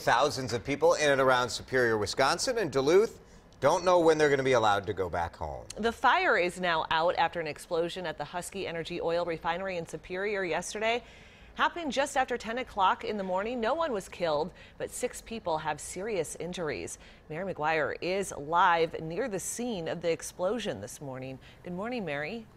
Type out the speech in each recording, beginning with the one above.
Thousands of people in and around Superior, Wisconsin and Duluth don't know when they're going to be allowed to go back home. The fire is now out after an explosion at the Husky Energy oil refinery in Superior yesterday. Happened just after 10 o'clock in the morning. No one was killed, but 6 people have serious injuries. Mary McGuire is live near the scene of the explosion this morning. Good morning, Mary.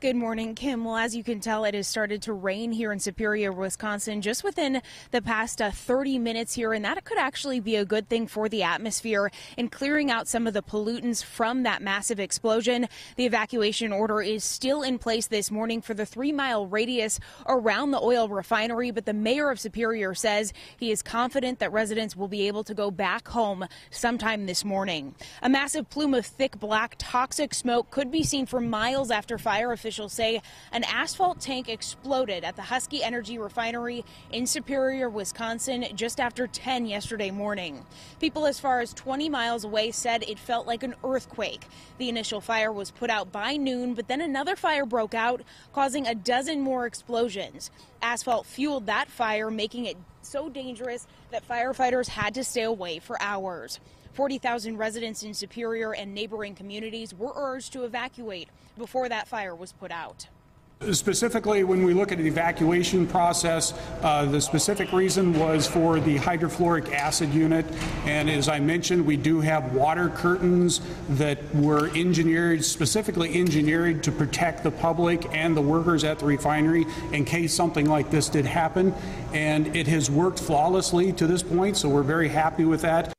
Good morning, Kim. Well, as you can tell, it has started to rain here in Superior, Wisconsin, just within the past 30 minutes here, and that could actually be a good thing for the atmosphere in clearing out some of the pollutants from that massive explosion. The evacuation order is still in place this morning for the 3-mile radius around the oil refinery, but the mayor of Superior says he is confident that residents will be able to go back home sometime this morning. A massive plume of thick black toxic smoke could be seen for miles after fire officials say an asphalt tank exploded at the Husky Energy refinery in Superior, Wisconsin, just after 10 yesterday morning. People as far as 20 miles away said it felt like an earthquake. The initial fire was put out by noon, but then another fire broke out, causing a dozen more explosions. Asphalt fueled that fire, making it so dangerous that firefighters had to stay away for hours. 40,000 residents in Superior and neighboring communities were urged to evacuate before that fire was put out. Specifically, when we look at the evacuation process, the specific reason was for the hydrofluoric acid unit. And as I mentioned, we do have water curtains that were engineered, specifically engineered to protect the public and the workers at the refinery in case something like this did happen. And it has worked flawlessly to this point, so we're very happy with that.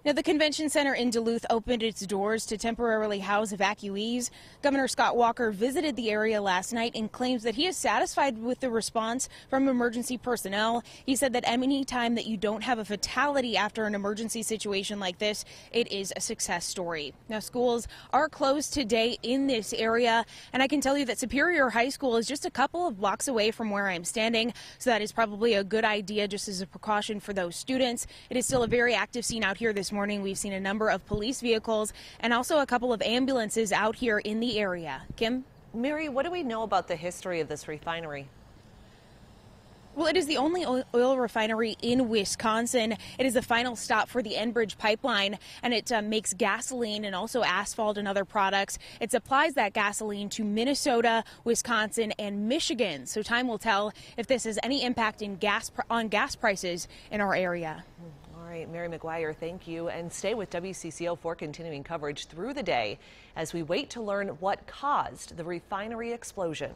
Now, the convention center in Duluth opened its doors to temporarily house evacuees. Governor Scott Walker visited the area last night and claims that he is satisfied with the response from emergency personnel. He said that any time that you don't have a fatality after an emergency situation like this, it is a success story. Now, schools are closed today in this area, and I can tell you that Superior High School is just a couple of blocks away from where I'm standing, so that is probably a good idea just as a precaution for those students. It is still a very active scene out here this morning. We've seen a number of police vehicles and also a couple of ambulances out here in the area. Kim? Mary, what do we know about the history of this refinery? Well, it is the only oil refinery in Wisconsin. It is the final stop for the Enbridge pipeline, and it makes gasoline and also asphalt and other products. It supplies that gasoline to Minnesota, Wisconsin, and Michigan. So time will tell if this has any impact on gas prices in our area. All right, Mary McGuire, thank you. And stay with WCCO for continuing coverage through the day as we wait to learn what caused the refinery explosion.